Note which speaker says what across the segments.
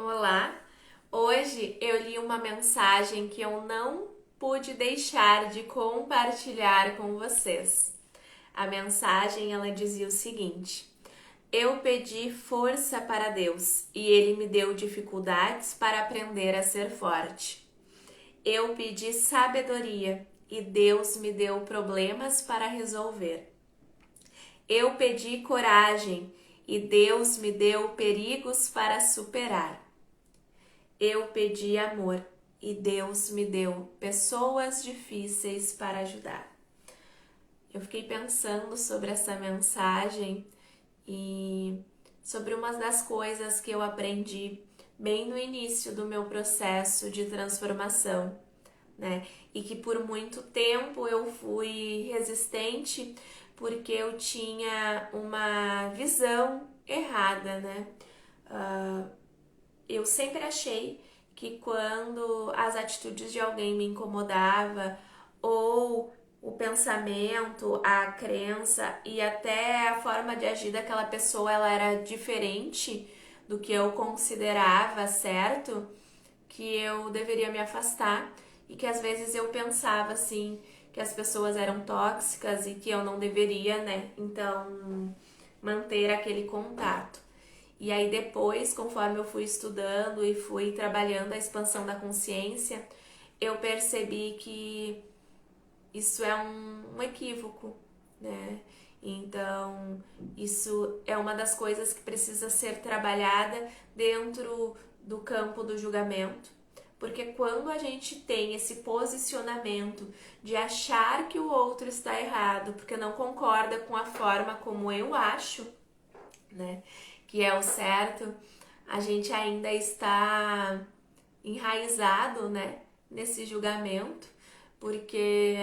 Speaker 1: Olá! Hoje eu li uma mensagem que eu não pude deixar de compartilhar com vocês. A mensagem ela dizia o seguinte: eu pedi força para Deus e Ele me deu dificuldades para aprender a ser forte. Eu pedi sabedoria e Deus me deu problemas para resolver. Eu pedi coragem e Deus me deu perigos para superar. Eu pedi amor e Deus me deu pessoas difíceis para ajudar. Eu fiquei pensando sobre essa mensagem e sobre uma das coisas que eu aprendi bem no início do meu processo de transformação, né? E que por muito tempo eu fui resistente porque eu tinha uma visão errada, né? Eu sempre achei que quando as atitudes de alguém me incomodava ou o pensamento, a crença e até a forma de agir daquela pessoa ela era diferente do que eu considerava certo, que eu deveria me afastar e que às vezes eu pensava assim que as pessoas eram tóxicas e que eu não deveria, né? Então manter aquele contato. E aí depois, conforme eu fui estudando e fui trabalhando a expansão da consciência, eu percebi que isso é um equívoco, né? Então, isso é uma das coisas que precisa ser trabalhada dentro do campo do julgamento. Porque quando a gente tem esse posicionamento de achar que o outro está errado, porque não concorda com a forma como eu acho, né, que é o certo, a gente ainda está enraizado, né, nesse julgamento, porque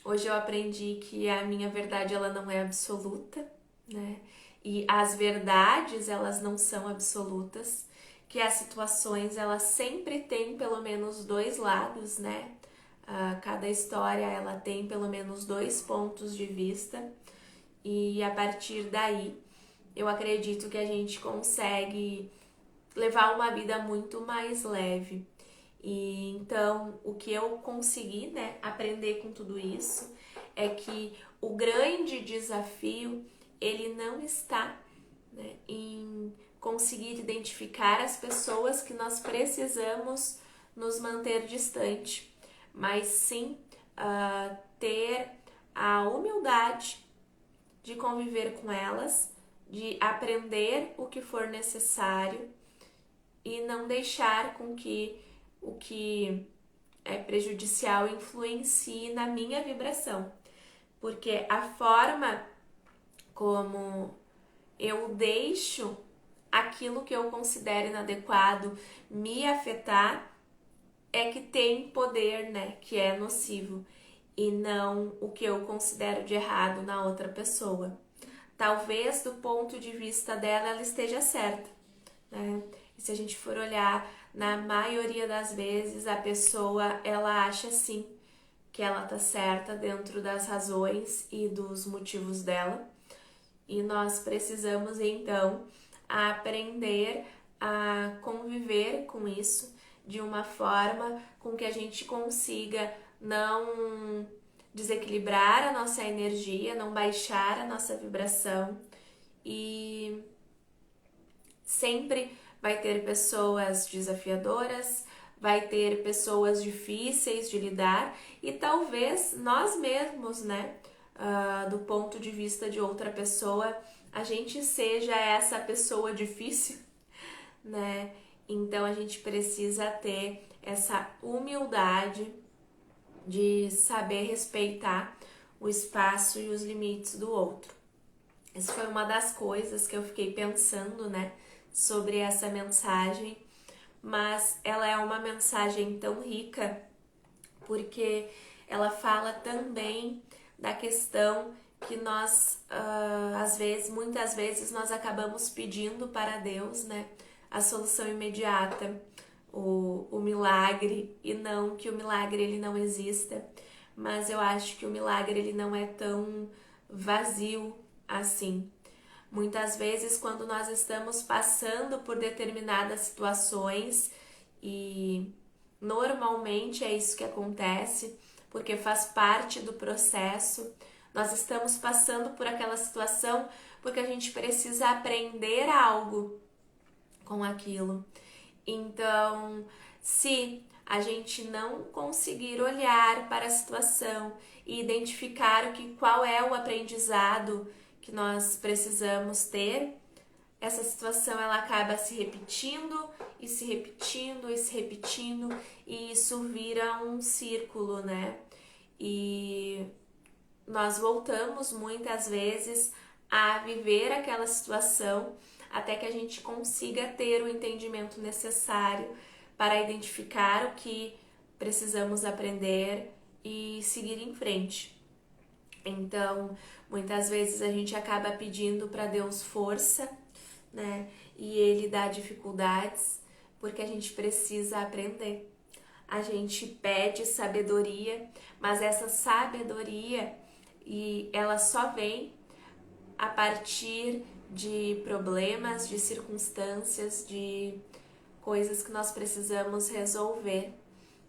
Speaker 1: hoje eu aprendi que a minha verdade ela não é absoluta, né? E as verdades elas não são absolutas, que as situações elas sempre têm pelo menos dois lados, né? Cada história ela tem pelo menos dois pontos de vista e a partir daí eu acredito que a gente consegue levar uma vida muito mais leve. E então, o que eu consegui, né, aprender com tudo isso é que o grande desafio, ele não está, né, em conseguir identificar as pessoas que nós precisamos nos manter distante, mas sim ter a humildade de conviver com elas, de aprender o que for necessário e não deixar com que o que é prejudicial influencie na minha vibração. Porque a forma como eu deixo aquilo que eu considero inadequado me afetar é que tem poder, né? Que é nocivo e não o que eu considero de errado na outra pessoa. Talvez do ponto de vista dela ela esteja certa, né? E se a gente for olhar, na maioria das vezes a pessoa ela acha sim que ela tá certa dentro das razões e dos motivos dela. E nós precisamos então aprender a conviver com isso de uma forma com que a gente consiga não desequilibrar a nossa energia, não baixar a nossa vibração e sempre vai ter pessoas desafiadoras, vai ter pessoas difíceis de lidar e talvez nós mesmos, né, do ponto de vista de outra pessoa, a gente seja essa pessoa difícil, né? Então a gente precisa ter essa humildade de saber respeitar o espaço e os limites do outro. Essa foi uma das coisas que eu fiquei pensando, né, sobre essa mensagem, mas ela é uma mensagem tão rica porque ela fala também da questão que nós, às vezes, muitas vezes, nós acabamos pedindo para Deus, né, a solução imediata, o milagre, e não que o milagre ele não exista, mas eu acho que o milagre ele não é tão vazio assim. Muitas vezes, quando nós estamos passando por determinadas situações, e normalmente é isso que acontece, porque faz parte do processo, nós estamos passando por aquela situação porque a gente precisa aprender algo com aquilo. Então, se a gente não conseguir olhar para a situação e identificar qual é o aprendizado que nós precisamos ter, essa situação ela acaba se repetindo e se repetindo e se repetindo, e isso vira um círculo, né? E nós voltamos muitas vezes a viver aquela situação até que a gente consiga ter o entendimento necessário para identificar o que precisamos aprender e seguir em frente. Então, muitas vezes a gente acaba pedindo para Deus força, né? E Ele dá dificuldades porque a gente precisa aprender. A gente pede sabedoria, mas essa sabedoria ela só vem a partir de problemas, de circunstâncias, de coisas que nós precisamos resolver,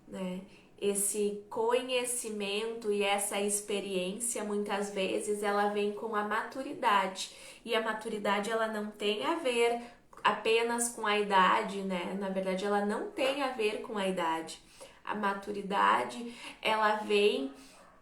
Speaker 1: né? Esse conhecimento e essa experiência, muitas vezes, ela vem com a maturidade. E a maturidade, ela não tem a ver apenas com a idade, né? Na verdade, ela não tem a ver com a idade. A maturidade, ela vem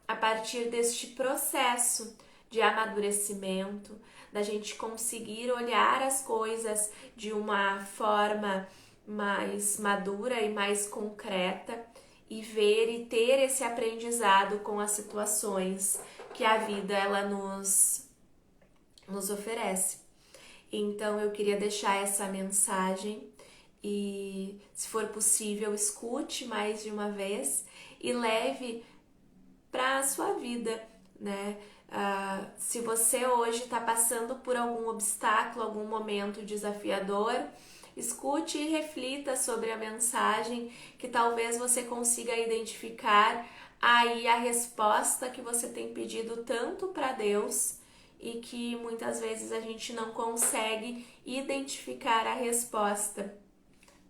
Speaker 1: a partir deste processo de amadurecimento, da gente conseguir olhar as coisas de uma forma mais madura e mais concreta e ver e ter esse aprendizado com as situações que a vida ela nos oferece. Então eu queria deixar essa mensagem e, se for possível, escute mais de uma vez e leve para a sua vida, né? Se você hoje está passando por algum obstáculo, algum momento desafiador, escute e reflita sobre a mensagem, que talvez você consiga identificar aí a resposta que você tem pedido tanto para Deus e que muitas vezes a gente não consegue identificar a resposta.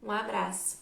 Speaker 1: Um abraço.